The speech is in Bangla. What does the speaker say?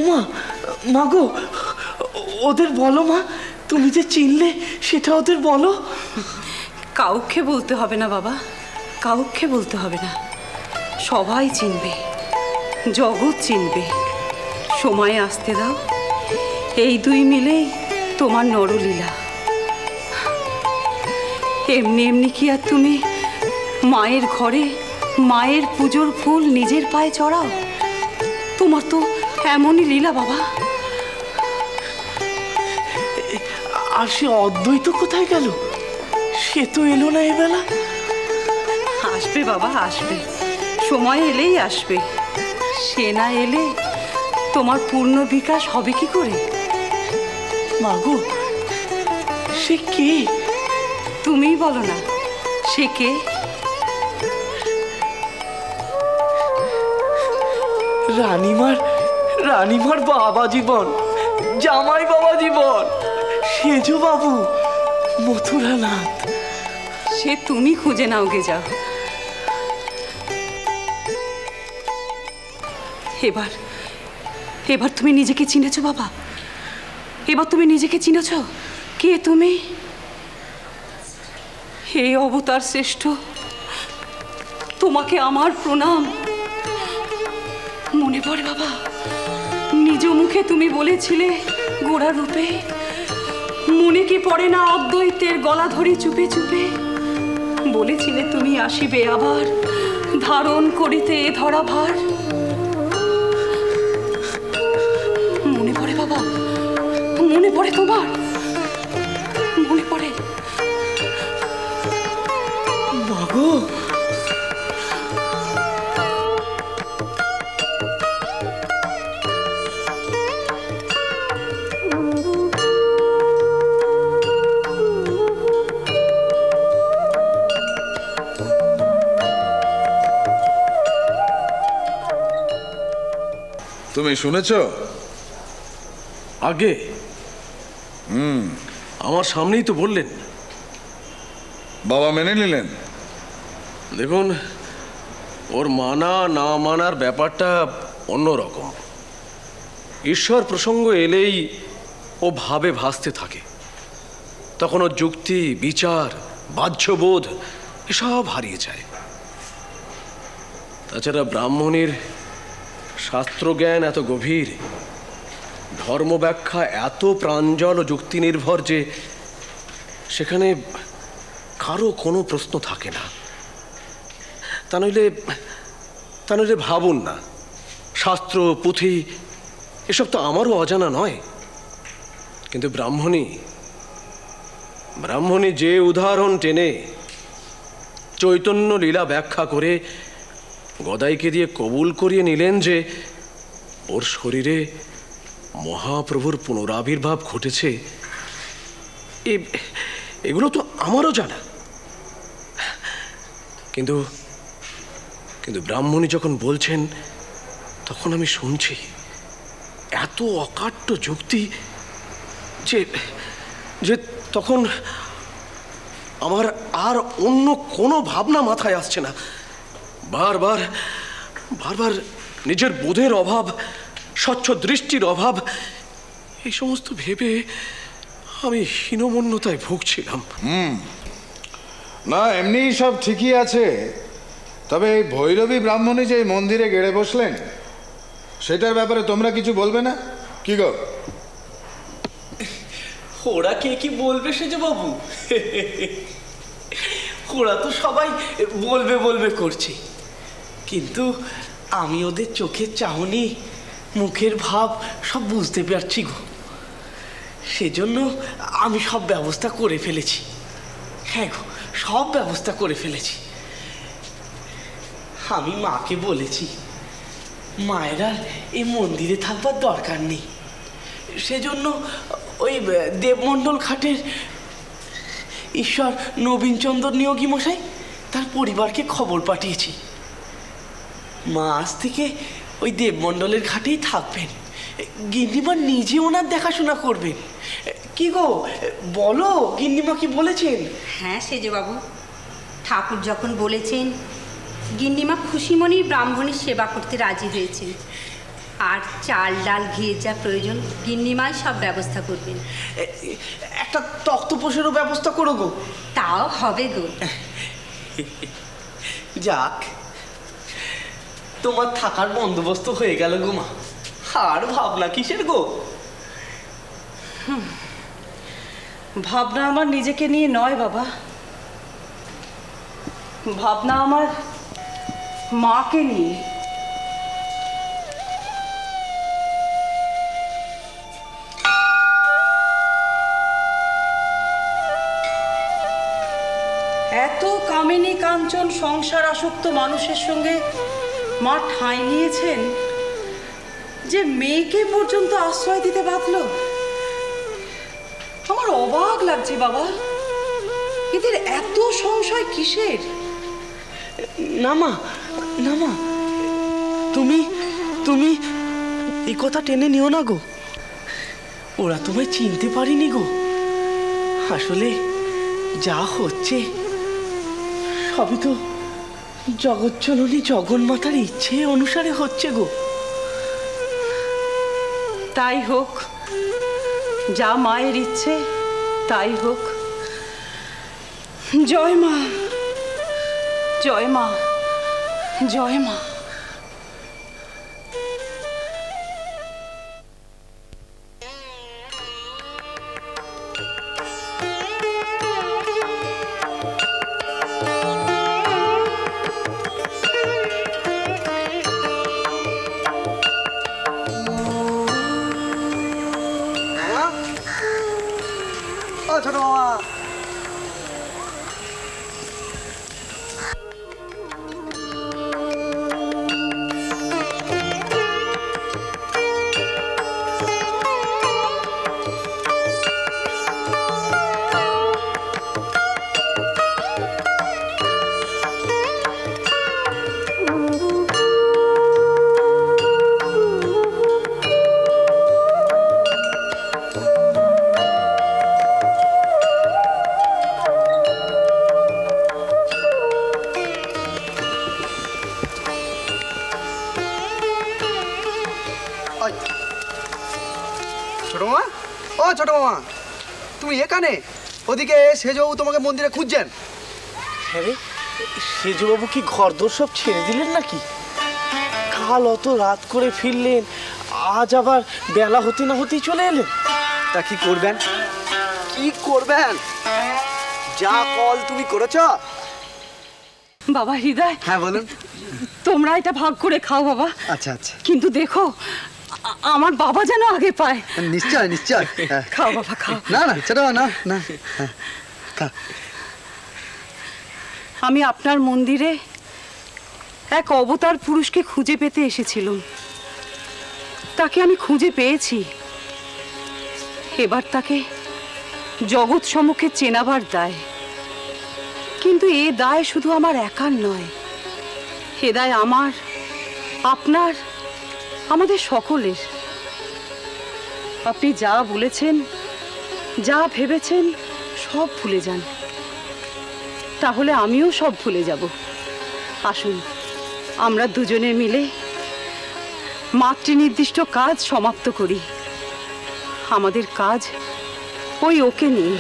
উমা, মা গো, ওদের বলো মা, তুমি যে চিনলে সেটা ওদের বলো। কাউকে বলতে হবে না বাবা, কাউকে বলতে হবে না। সবাই চিনবে, জগৎ চিনবে। সময় আসতে দাও। এই দুই মিলেই তোমার নরলীলা। এমনি এমনি কি আর তুমি মায়ের ঘরে মায়ের পুজোর ফুল নিজের পায়ে চড়াও? তোমার তো এমনই লীলা বাবা। আর সে অদ্বৈত কোথায় গেল? সে তো এলো না এবেলা। আসবে বাবা, আসবে, সময় এলেই আসবে। সে না এলে তোমার পূর্ণ বিকাশ হবে কি করে? মাগো, সে কে? তুমিই বলো না, সে কে? রানীমার বাবা জীবন, জামাই বাবা জীবন, সেজ বাবু, মথুরানাথ। সে তুমি খুঁজে নাও গে, যাও। এবার তুমি নিজেকে চিনেছো বাবা? এবার তুমি নিজেকে চিনেছো? কে তুমি? হে অবতার শ্রেষ্ঠ, তোমাকে আমার প্রণাম। মনে পড়ে বাবা, নিজ মুখে তুমি বলেছিলে গোড়া রূপে। মনে কি পড়ে না অদ্বৈতের গলা ধরে চুপে চুপে বলেছিলে তুমি আসিবে আবার, ধারণ করিতে এ ধরা ভার। মনে পড়ে বাবা, মনে পড়ে তোমার? মনে পড়ে? মাগো, তুমি শুনেছ? আগে আমার সামনেই তো বললেন। বাবা মেনে নিলেন? দেখুন, ওর মানা না মানার ব্যাপারটা অন্যরকম। ঈশ্বর প্রসঙ্গ এলেই ও ভাবে ভাসতে থাকে। তখন ওর যুক্তি, বিচার, বাহ্যবোধ এসব হারিয়ে যায়। তাছাড়া ব্রাহ্মণের শাস্ত্রজ্ঞান এত গভীর, ধর্ম ব্যাখ্যা এত প্রাঞ্জল ও যুক্তি নির্ভর যে সেখানে কারো কোনো প্রশ্ন থাকে না। তা নইলে ভাবুন না, শাস্ত্র, পুঁথি এসব তো আমারও অজানা নয়। কিন্তু ব্রাহ্মণী যে উদাহরণ টেনে চৈতন্য লীলা ব্যাখ্যা করে গদাইকে দিয়ে কবুল করিয়ে নিলেন যে ওর শরীরে মহাপ্রভুর পুনরাবির্ভাব ঘটেছে, এগুলো তো আমারও জানা। কিন্তু ব্রাহ্মণী যখন বলছেন তখন আমি শুনছি এত অকাট্য যুক্তি যে তখন আমার আর অন্য কোনো ভাবনা মাথায় আসছে না। বারবার নিজের বোধের অভাব, স্বচ্ছ দৃষ্টির অভাব, এই সমস্ত ভেবে আমি হীনমন্যতায় ভুগছিলাম। না, এমনি সব ঠিকই আছে। তবে এই ভৈরবী ব্রাহ্মণী যে মন্দিরে গেড়ে বসলেন, সেটার ব্যাপারে তোমরা কিছু বলবে না? কি গো? ওরা কে কি বলবে সেজ বাবু? ওরা তো সবাই বলবে বলবে করছে, কিন্তু আমি ওদের চোখের চাহনি, মুখের ভাব সব বুঝতে পারছি গো। সেজন্য আমি সব ব্যবস্থা করে ফেলেছি। হ্যাঁ গো, সব ব্যবস্থা করে ফেলেছি। আমি মাকে বলেছি মায়ের আর এই মন্দিরে থাকবার দরকার নেই। সেজন্য ওই দেবমণ্ডল ঘাটের ঈশ্বর নবীনচন্দ্র নিয়োগী মশাই তার পরিবারকে খবর পাঠিয়েছি। মা আজ থেকে ওই দেবমণ্ডলের ঘাটেই থাকবেন। গিন্নিমা নিজে ওনার দেখাশোনা করবেন। কি গো বলো, গিন্নিমা কি বলেছেন? হ্যাঁ সেজবাবু, ঠাকুর যখন বলেছেন, গিন্নিমা খুশি মনেই ব্রাহ্মণের সেবা করতে রাজি হয়েছেন। আর চাল ডাল ঘিয়ের যা প্রয়োজন গিন্নিমাই সব ব্যবস্থা করবেন। একটা তক্তপোষেরও ব্যবস্থা করো গো। তাও হবে গো। যাক, তোমার থাকার বন্দোবস্ত হয়ে গেল গো মা। আর ভাবনা কিসের গো? ভাবনা আমার নিজেকে নিয়ে নয় বাবা, ভাবনা আমার মাকে নিয়ে। এত কামিনী কাঞ্চন সংসার আসক্ত মানুষের সঙ্গে মা ঠাঁই নিয়েছেন যে মেয়েকে পর্যন্ত আশ্রয় দিতে বাধ্য। আমার অবাক লাগছে বাবা, এদের এত সংশয় কিসের? না মা, না মা, তুমি তুমি এই কথা টেনে নিও না গো। ওরা তোমায় চিনতে পারিনি গো। আসলে যা হচ্ছে সবই তো জগজ্জননী জগন্মাতার ইচ্ছে অনুসারে হচ্ছে গো। তাই হোক, যা মায়ের ইচ্ছে তাই হোক। জয় মা, জয় মা, জয় মা। ছোট মামা, ছোট মামা, ও ছোট মামা, তুমি এখানে? ওদিকে সেজবাবু তোমাকে মন্দিরে খুঁজছেন। হ্যাঁ রে, সেজবাবু কি ঘরদোর সব ছেড়ে দিলেন নাকি? কাল অত রাত করে ফিরলেন, আজ আবার বেলা হতে না হতেই চলে এলেন। তা কি করবেন? কি করবেন? যা কল তুমি করেছ। বাবা হৃদয়, হ্যাঁ বলুন। তোমরা এটা ভাগ করে খাও বাবা। আচ্ছা আচ্ছা, কিন্তু দেখো আমার বাবা যেন আগে পায়। নিশ্চয় নিশ্চয়। খাও বাবা খাও। না না ছোট মামা, না না, খা। আমি আপনার মন্দিরে এক অবতার পুরুষকে খুঁজে পেতে এসেছিলাম। তাকে আমি খুঁজে পেয়েছি। এবার তাকে জগৎ সম্মুখে চেনাবার দায়। কিন্তু এ দায় শুধু আমার একার নয়, এ দায় আমার, আপনার, আমাদের সকলের। আপনি যা বলেছেন, যা ভেবেছেন সব ভুলে যান, তাহলে আমিও সব ভুলে যাব। আসুন আমরা দুজনে মিলে মাতৃনির্দিষ্ট কাজ সমাপ্ত করি। আমাদের কাজ ওই ওকে নিয়ে।